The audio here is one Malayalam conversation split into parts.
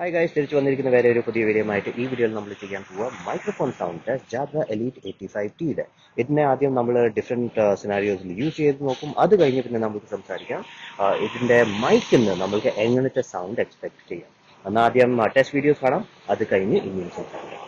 Hi guys, തിരിച്ചു വന്നിരിക്കുന്ന വേറെ ഒരു പുതിയ വീഡിയോ ആയിട്ട് ഈ വീഡിയോയിൽ നമ്മൾ ചെയ്യാൻ പോവുക microphone sound Jabra Elite 85T ഇതിനെ ആദ്യം നമ്മൾ ഡിഫറെന്റ് സിനാരിയോസിൽ യൂസ് ചെയ്ത് നോക്കും. അത് കഴിഞ്ഞ് പിന്നെ നമുക്ക് സംസാരിക്കാം ഇതിന്റെ മൈക്കിൽ നിന്ന് നമുക്ക് എങ്ങനത്തെ സൗണ്ട് എക്സ്പെക്ട് ചെയ്യാം. എന്നാൽ ആദ്യം ടെസ്റ്റ് വീഡിയോസ് കാണാം, അത് കഴിഞ്ഞ് ഇനിയും സംസാരിക്കാം.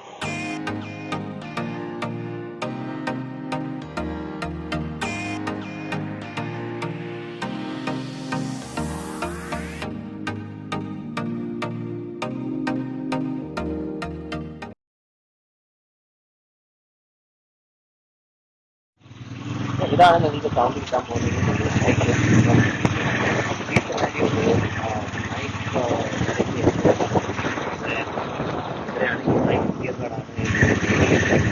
ഇതാണ് നിങ്ങൾക്ക് സൗണ്ട് കിട്ടാൻ പോകുന്നത്. ഈ സിനാരിയോയിൽ ഇവിടെയാണ് ഈ മൈക്ക് ഇയർബഡാണ്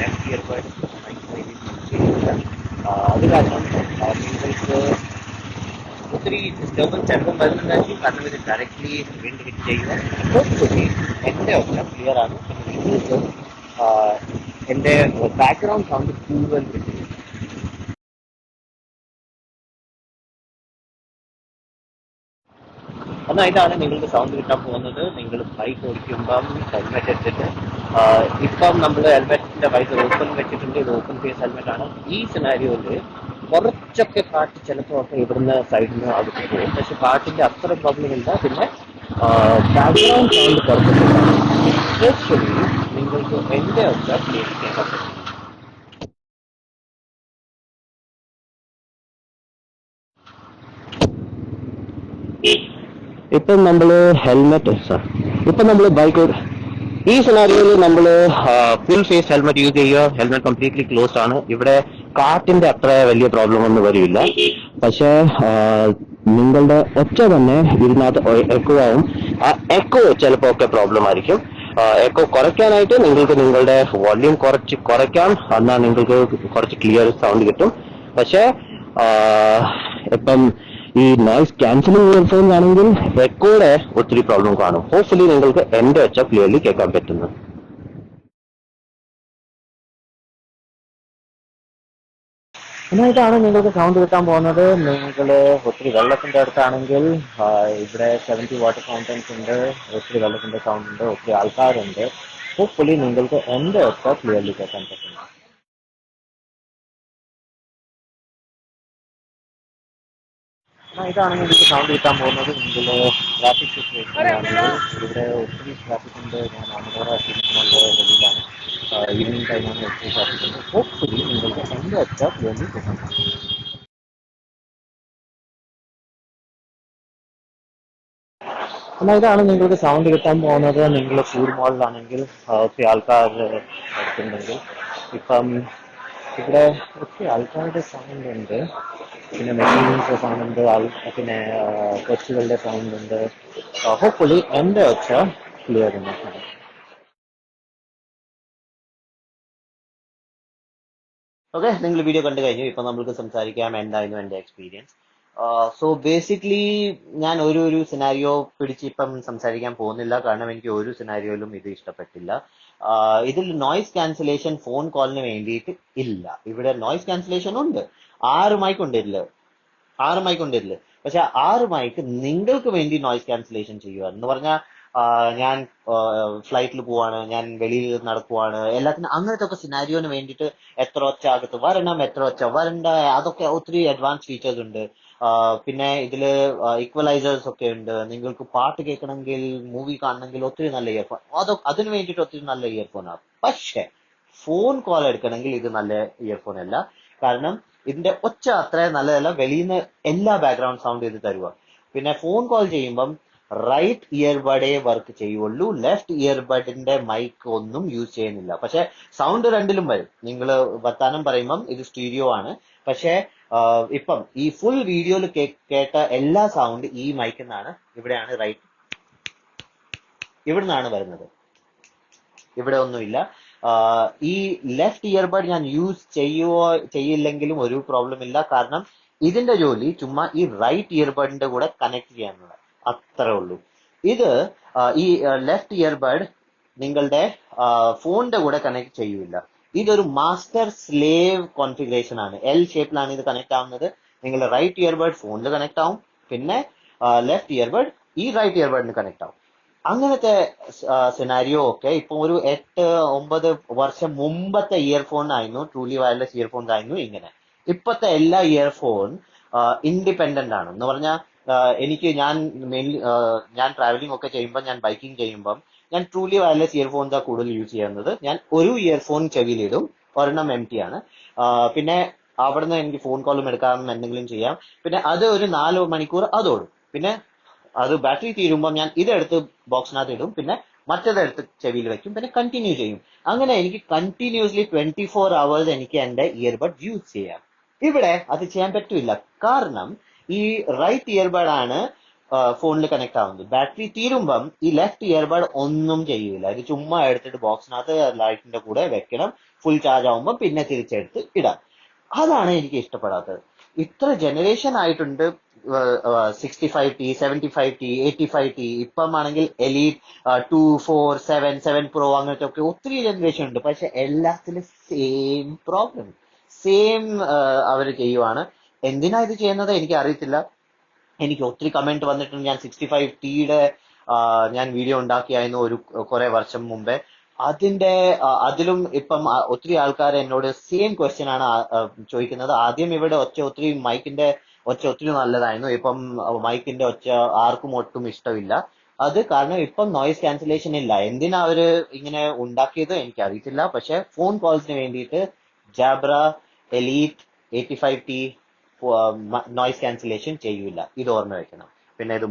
ലെഫ്റ്റ് ഇയർബഡ് മൈക്ക് വേണ്ടി യൂസ് ചെയ്യുന്നത്. അത് കാരണം നിങ്ങൾക്ക് ഒത്തിരി ഡിസ്റ്റർബൻസ് ചിലപ്പം വരുന്നുണ്ടായിരിക്കും, കാരണം ഇത് ഡയറക്ട്ലി വിൻഡ് ഹിറ്റ് ചെയ്യുക. ഹോപ്പ്ഫുള്ളി എൻ്റെ ഒച്ച ക്ലിയർ ആണ്. നിങ്ങൾക്ക് എൻ്റെ ബാക്ക്ഗ്രൗണ്ട് സൗണ്ട് കൂടുതൽ കിട്ടും. എന്നാൽ ഇതാണ് നിങ്ങൾക്ക് സൗണ്ട് കിട്ടാൻ പോകുന്നത്. നിങ്ങൾ ബൈക്ക് ഓടിക്കുമ്പം ഹെൽമെറ്റ് എടുത്തിട്ട് ഇപ്പം നമ്മൾ ഹെൽമെറ്റിന്റെ വൈസർ ഓപ്പൺ വെച്ചിട്ടുണ്ട്. ഇത് ഓപ്പൺ ഫേസ് ഹെൽമെറ്റ് ആണ്. ഈ സിനാരിയോയിൽ കുറച്ചൊക്കെ കാറ്റ് ചിലപ്പോൾ ഒക്കെ ഇവിടുന്ന് സൈഡിൽ നിന്ന് അകത്ത് പോകും, പക്ഷെ കാറ്റിന്റെ അത്ര പ്രോബ്ലം ഇല്ല. പിന്നെ ബാക്ക്ഗ്രൗണ്ട് സൗണ്ട് കുറച്ചിട്ടുണ്ടാകും. ഹോപ്പ്ഫുള്ളി നിങ്ങൾക്ക് എൻ്റെ ഒച്ച ക്ലിയർ ചെയ്യാൻ പറ്റും. ഇപ്പം നമ്മൾ ഹെൽമെറ്റ് ഇപ്പം നമ്മൾ ബൈക്ക് ഈ സിനാരിയോയിൽ നമ്മൾ ഫുൾ ഫേസ് ഹെൽമെറ്റ് യൂസ് ചെയ്യുക. ഹെൽമെറ്റ് കംപ്ലീറ്റ്ലി ക്ലോസ്ഡ് ആണ്. ഇവിടെ കാറ്റിന്റെ അത്ര വലിയ പ്രോബ്ലം ഒന്നും വരില്ല. പക്ഷേ നിങ്ങളുടെ ഒച്ച തന്നെ ഇതിനകത്ത് എക്കോ ആവും. ആ എക്കോ ചിലപ്പോൾ ഒക്കെ പ്രോബ്ലം ആയിരിക്കും. എക്കോ കുറയ്ക്കാനായിട്ട് നിങ്ങൾക്ക് നിങ്ങളുടെ വോള്യൂം കുറയ്ക്കാം, എന്നാൽ നിങ്ങൾക്ക് കുറച്ച് ക്ലിയർ സൗണ്ട് കിട്ടും. പക്ഷേ ഇപ്പം ഈ നോയ്സ് ക്യാൻസലിംഗ് ഇയർഫോൺ ആണെങ്കിൽ എക്കോയുടെ ഒത്തിരി പ്രോബ്ലം കാണും. ഹോപ്പ്ഫുള്ളി നിങ്ങൾക്ക് എൻ്റെ ഒച്ച ക്ലിയർലി കേൾക്കാൻ പറ്റുന്നു. എന്നാൽ ഇതാണ് നിങ്ങൾക്ക് സൗണ്ട് കിട്ടാൻ പോകുന്നത്. നിങ്ങൾ ഒത്തിരി വെള്ളത്തിന്റെ അടുത്താണെങ്കിൽ ഇവിടെ 70 വാട്ടർ ഫൗണ്ടൻസ് ഉണ്ട്, ഒത്തിരി വെള്ളത്തിന്റെ സൗണ്ട് ഉണ്ട്, ഒത്തിരി ആൾക്കാരുണ്ട്. ഹോപ്പ്ഫുള്ളി നിങ്ങൾക്ക് എൻ്റെ ഒച്ച ക്ലിയർലി കേൾക്കാൻ പറ്റുന്നു. ഇതാണ് നിങ്ങൾക്ക് സൗണ്ട് കിട്ടാൻ പോകുന്നത്. നിങ്ങൾ ട്രാഫിക് സിറ്റുവേഷൻ ആണെങ്കിൽ ഇവിടെ ഒത്തിരി ട്രാഫിക് ഉണ്ട്. ഞാൻ നമ്മുടെ സിറ്റിക്കുള്ള വെളിയിലാണ്. ഈവനിങ് ടൈമാണ് ഒത്തിരി ട്രാഫിക് ഉണ്ട്. ഹോപ്പ്ഫുള്ളി നിങ്ങൾക്ക് എൻ്റെ ഒച്ച ക്ലിയർലി കേൾക്കാൻ പറ്റും. എന്നാൽ ഇതാണ് നിങ്ങൾക്ക് സൗണ്ട് കിട്ടാൻ പോകുന്നത്. നിങ്ങൾ ഫുഡ് മോളിലാണെങ്കിൽ ഒത്തിരി ആൾക്കാർ അടുത്തുണ്ടെങ്കിൽ ഇപ്പം ഇവിടെ ഒത്തിരി ആൾക്കാരുടെ സൗണ്ട് ഉണ്ട്. പിന്നെ മെഷീൻസ് സൗണ്ട് ഉണ്ട്, പിന്നെ കൊച്ചുകളുടെ സൗണ്ട് ഉണ്ട്. ഹോപ്പ്ഫുള്ളി എൻ്റെ ഒച്ച ക്ലിയർ ഉണ്ട്. ഓക്കെ, നിങ്ങൾ വീഡിയോ കണ്ടു കഴിഞ്ഞു. ഇപ്പൊ നമുക്ക് സംസാരിക്കാം എന്തായിരുന്നു എൻ്റെ എക്സ്പീരിയൻസ്. സോ ബേസിക്കലി ഞാൻ ഒരു സിനാരിയോ പിടിച്ച് ഇപ്പം സംസാരിക്കാൻ പോകുന്നില്ല, കാരണം എനിക്ക് ഒരു സിനാരിയോയിലും ഇത് ഇഷ്ടപ്പെട്ടില്ല. ഇതിൽ നോയ്സ് ക്യാൻസലേഷൻ ഫോൺ കോളിന് വേണ്ടിയിട്ട് ഇല്ല. ഇവിടെ നോയ്സ് ക്യാൻസലേഷൻ ഉണ്ട്. 6 മൈക്ക് ഉണ്ട് ഇതില്, 6 മൈക്ക് ഉണ്ട് ഇതില്. പക്ഷെ 6 മൈക്ക് നിങ്ങൾക്ക് വേണ്ടി നോയ്സ് ക്യാൻസലേഷൻ ചെയ്യുക എന്ന് പറഞ്ഞാൽ ഞാൻ ഫ്ലൈറ്റിൽ പോവാണ്, ഞാൻ വെളിയിൽ നടക്കുവാണ്, എല്ലാത്തിനും അങ്ങനത്തെ ഒക്കെ സിനാരിയോന് വേണ്ടിയിട്ട് എത്ര ഒച്ച അകത്ത് വരണം, എത്ര ഒച്ച വരണ്ട, അതൊക്കെ ഒത്തിരി അഡ്വാൻസ് ഫീച്ചേഴ്സ് ഉണ്ട്. പിന്നെ ഇതില് ഈക്വലൈസേഴ്സ് ഒക്കെ ഉണ്ട്. നിങ്ങൾക്ക് പാട്ട് കേൾക്കണമെങ്കിൽ, മൂവി കാണണമെങ്കിൽ ഒത്തിരി നല്ല ഇയർഫോൺ, അതിന് വേണ്ടിയിട്ട് ഒത്തിരി നല്ല ഇയർഫോണാണ്. പക്ഷെ ഫോൺ കോൾ എടുക്കണമെങ്കിൽ ഇത് നല്ല ഇയർഫോൺ അല്ല. കാരണം ഇതിന്റെ ഒച്ച അത്ര നല്ലതല്ല. വെളിയിൽ നിന്ന് എല്ലാ ബാക്ക്ഗ്രൗണ്ട് സൗണ്ട് ഇത് തരുക. പിന്നെ ഫോൺ കോൾ ചെയ്യുമ്പം റൈറ്റ് ഇയർബഡേ വർക്ക് ചെയ്യുള്ളൂ, ലെഫ്റ്റ് ഇയർബഡിന്റെ മൈക്ക് ഒന്നും യൂസ് ചെയ്യുന്നില്ല. പക്ഷെ സൗണ്ട് രണ്ടിലും വരും. നിങ്ങൾ വർത്താനം പറയുമ്പം ഇത് സ്റ്റീരിയോ ആണ്. പക്ഷെ ഇപ്പം ഈ ഫുൾ വീഡിയോയിൽ കേട്ട എല്ലാ സൗണ്ട് ഈ മൈക്കിൽ നിന്നാണ്. ഇവിടെയാണ് റൈറ്റ്, ഇവിടെ നിന്നാണ് വരുന്നത്, ഇവിടെ ഒന്നുമില്ല. ഈ ലെഫ്റ്റ് ഇയർബഡ് ഞാൻ യൂസ് ചെയ്യില്ലെങ്കിലും ഒരു പ്രോബ്ലം ഇല്ല, കാരണം ഇതിന്റെ ജോലി ചുമ്മാ ഈ റൈറ്റ് ഇയർബഡിന്റെ കൂടെ കണക്ട് ചെയ്യാനുള്ള അത്രേ ഉള്ളൂ. ഇത് ഈ ലെഫ്റ്റ് ഇയർബഡ് നിങ്ങളുടെ ഫോണിന്റെ കൂടെ കണക്ട് ചെയ്യൂല. ഇതൊരു മാസ്റ്റർ സ്ലേവ് കോൺഫിഗറേഷൻ ആണ്. എൽ ഷേപ്പിലാണ് ഇത് കണക്ട് ആവുന്നത്. നിങ്ങളുടെ റൈറ്റ് ഇയർബഡ് ഫോണിൽ കണക്ട് ആവും, പിന്നെ ലെഫ്റ്റ് ഇയർബഡ് ഈ റൈറ്റ് ഇയർബഡിന് കണക്ട് ആവും. അങ്ങനത്തെ സിനാരിയോ ഒക്കെ ഇപ്പൊ ഒരു 8-9 വർഷം മുമ്പത്തെ ഇയർഫോൺ ആയിരുന്നു, ട്രൂലി വയർലെസ് ഇയർഫോൺസ് ആയിരുന്നു ഇങ്ങനെ. ഇപ്പത്തെ എല്ലാ ഇയർഫോൺ ഇൻഡിപെൻഡന്റ് ആണ് എന്ന് പറഞ്ഞാൽ, എനിക്ക് ഞാൻ ട്രാവലിംഗ് ഒക്കെ ചെയ്യുമ്പോൾ, ഞാൻ ബൈക്കിംഗ് ചെയ്യുമ്പം ഞാൻ ട്രൂലി വയർലെസ് ഇയർഫോൺസ് ആണ് കൂടുതൽ യൂസ് ചെയ്യുന്നത്. ഞാൻ ഒരു ഇയർഫോൺ ചെവിയിലിടും, ഒരെണ്ണം എം ടി ആണ്. പിന്നെ അവിടുന്ന് എനിക്ക് ഫോൺ കോളും എടുക്കാം, എന്തെങ്കിലും ചെയ്യാം. പിന്നെ അത് ഒരു 4 മണിക്കൂർ അതോടും. പിന്നെ അത് ബാറ്ററി തീരുമ്പോൾ ഞാൻ ഇതെടുത്ത് ബോക്സിനകത്ത് ഇടും, പിന്നെ മറ്റേതെടുത്ത് ചെവിയിൽ വെക്കും, പിന്നെ കണ്ടിന്യൂ ചെയ്യും. അങ്ങനെ എനിക്ക് കണ്ടിന്യൂസ്ലി 24 hours എനിക്ക് എന്റെ ഇയർബഡ് യൂസ് ചെയ്യാം. ഇവിടെ അത് ചെയ്യാൻ പറ്റില്ല, കാരണം ഈ റൈറ്റ് ഇയർബഡ് ആണ് ഫോണിൽ കണക്ട് ആവുന്നത്. ബാറ്ററി തീരുമ്പം ഈ ലെഫ്റ്റ് ഇയർബഡ് ഒന്നും ചെയ്യൂല, ഇത് ചുമ്മാ എടുത്തിട്ട് ബോക്സിനകത്ത് ലൈറ്റിന്റെ കൂടെ വെക്കണം. ഫുൾ ചാർജ് ആവുമ്പോൾ പിന്നെ തിരിച്ചെടുത്ത് ഇടാം. അതാണ് എനിക്ക് ഇഷ്ടപ്പെടാത്തത്. ഇത്ര ജനറേഷൻ ആയിട്ടുണ്ട്, 65T, 75T, 85T, ഇപ്പം ആണെങ്കിൽ എലീറ്റ് 2, 4, 7 Pro അങ്ങനത്തെ ഒക്കെ ഒത്തിരി ജനറേഷൻ ഉണ്ട്. പക്ഷെ എല്ലാത്തിലും സെയിം പ്രോബ്ലം, സെയിം അവർ ചെയ്യുവാണ്. എന്തിനാ ഇത് ചെയ്യുന്നത് എനിക്ക് അറിയത്തില്ല. എനിക്ക് ഒത്തിരി കമന്റ് വന്നിട്ടുണ്ട്. ഞാൻ 65Tയുടെ ഞാൻ വീഡിയോ ഉണ്ടാക്കിയായിരുന്നു ഒരു കുറെ വർഷം മുമ്പേ. അതിലും ഇപ്പം ഒത്തിരി ആൾക്കാർ എന്നോട് സെയിം ക്വസ്റ്റ്യൻ ആണ് ചോദിക്കുന്നത്. ആദ്യം ഇവിടെ ഒത്തിരി മൈക്കിന്റെ ഒച്ച ഒത്തിരി നല്ലതായിരുന്നു, ഇപ്പം മൈക്കിന്റെ ഒച്ച ആർക്കും ഒട്ടും ഇഷ്ടമില്ല. അത് കാരണം ഇപ്പം നോയിസ് ക്യാൻസലേഷൻ ഇല്ല. എന്തിനാ അവര് ഇങ്ങനെ ഉണ്ടാക്കിയത് എനിക്ക് അറിയത്തില്ല. പക്ഷെ ഫോൺ കോൾസിന് വേണ്ടിയിട്ട് ജാബ്ര എലീറ്റ് 85T നോയിസ് ക്യാൻസലേഷൻ ചെയ്യൂല, ഇത് ഓർമ്മ വെക്കണം. പിന്നെ ഇത്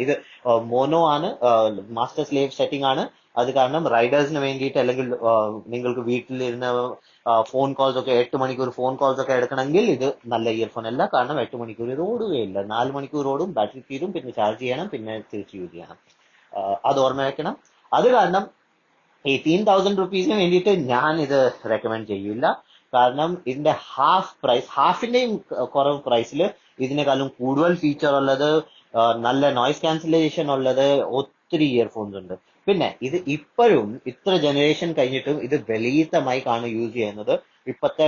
ഇത് മോനോ ആണ്, മാസ്റ്റർ സ്ലേവ് സെറ്റിംഗ് ആണ്. അത് കാരണം റൈഡേഴ്സിന് വേണ്ടിയിട്ട്, അല്ലെങ്കിൽ നിങ്ങൾക്ക് വീട്ടിലിരുന്ന് ഫോൺ കോൾസ് ഒക്കെ 8 മണിക്കൂർ ഫോൺ കോൾസ് ഒക്കെ എടുക്കണമെങ്കിൽ ഇത് നല്ല ഇയർഫോൺ അല്ല. കാരണം 8 മണിക്കൂർ ഇത് ഓടുകയില്ല, 4 മണിക്കൂർ ഓടും, ബാറ്ററി തീരും, പിന്നെ ചാർജ് ചെയ്യണം, പിന്നെ തിരിച്ച് യൂസ് ചെയ്യണം. അത് ഓർമ്മ വെക്കണം. അത് കാരണം 18,000 rupees വേണ്ടിയിട്ട് ഞാൻ ഇത് റെക്കമെൻഡ് ചെയ്യില്ല. കാരണം ഇതിന്റെ ഹാഫിന്റെയും കുറവ് പ്രൈസിൽ ഇതിനേക്കാളും കൂടുതൽ ഫീച്ചർ ഉള്ളത്, നല്ല നോയിസ് ക്യാൻസലേഷൻ ഉള്ളത് ഒത്തിരി ഇയർഫോൺസ് ഉണ്ട്. പിന്നെ ഇത് ഇപ്പോഴും ഇത്ര ജനറേഷൻ കഴിഞ്ഞിട്ടും ഇത് വെളിയത്തെ മൈക്കാണ് യൂസ് ചെയ്യുന്നത്. ഇപ്പത്തെ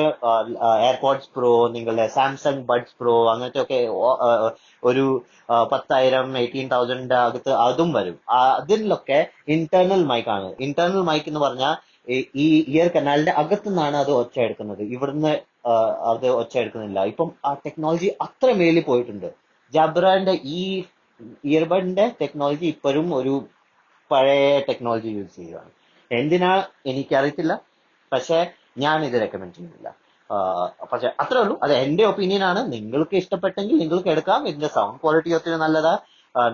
എയർപോഡ്സ് പ്രോ, നിങ്ങളുടെ സാംസങ് ബഡ്സ് പ്രോ അങ്ങനത്തെ ഒക്കെ ഒരു 10,000, 18,000 അകത്ത് അതും വരും. അതിലൊക്കെ ഇന്റേണൽ മൈക്കാണ്. ഇന്റേണൽ മൈക്ക് എന്ന് പറഞ്ഞാൽ ഈ ഇയർ കനാലിന്റെ അകത്തുനിന്നാണ് അത് ഒച്ച എടുക്കുന്നത്, ഇവിടുന്ന് അത് ഒച്ച എടുക്കുന്നില്ല. ഇപ്പം ആ ടെക്നോളജി അത്ര മേലിൽ പോയിട്ടുണ്ട്. ജബ്രാന്റെ ഈ ഇയർബഡിന്റെ ടെക്നോളജി ഇപ്പോഴും ഒരു പഴയ ടെക്നോളജി യൂസ് ചെയ്യുകയാണ്. എന്തിനാ എനിക്കറിയത്തില്ല, പക്ഷെ ഞാൻ ഇത് റെക്കമെൻഡ് ചെയ്യുന്നില്ല. പക്ഷെ അത്രേ ഉള്ളൂ, അത് എന്റെ ഒപ്പീനിയൻ ആണ്. നിങ്ങൾക്ക് ഇഷ്ടപ്പെട്ടെങ്കിൽ നിങ്ങൾക്ക് എടുക്കാം. ഇതിന്റെ സൗണ്ട് ക്വാളിറ്റി ഒത്തിരി നല്ലതാ,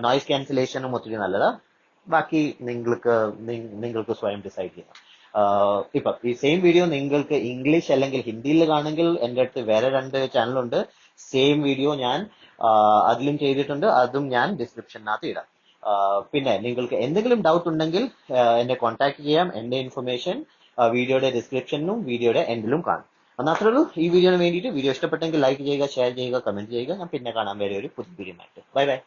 നോയിസ് ക്യാൻസലേഷനും ഒത്തിരി നല്ലതാ. ബാക്കി നിങ്ങൾക്ക് സ്വയം ഡിസൈഡ് ചെയ്യാം. ഇപ്പൊ ഈ സെയിം വീഡിയോ നിങ്ങൾക്ക് ഇംഗ്ലീഷ് അല്ലെങ്കിൽ ഹിന്ദിയിൽ കാണുമെങ്കിൽ എന്റെ അടുത്ത് വേറെ 2 ചാനലുണ്ട്. സെയിം വീഡിയോ ഞാൻ അതിലും ചെയ്തിട്ടുണ്ട്, അതും ഞാൻ ഡിസ്ക്രിപ്ഷനകത്ത് ഇടാം. പിന്നെ നിങ്ങൾക്ക് എന്തെങ്കിലും ഡൗട്ട് ഉണ്ടെങ്കിൽ എന്നെ കോൺടാക്ട് ചെയ്യാം. എന്റെ ഇൻഫർമേഷൻ വീഡിയോയുടെ ഡിസ്ക്രിപ്ഷനിലും വീഡിയോയുടെ എൻഡിലും കാണും. എന്നാൽ അത്രേ ഉള്ളൂ ഈ വീഡിയോന് വേണ്ടിയിട്ട്. വീഡിയോ ഇഷ്ടപ്പെട്ടെങ്കിൽ ലൈക്ക് ചെയ്യുക, ഷെയർ ചെയ്യുക, കമന്റ് ചെയ്യുക. ഞാൻ പിന്നെ കാണാൻ വേറെ ഒരു പുതിയ വീഡിയോ ആയിട്ട്. Bye bye.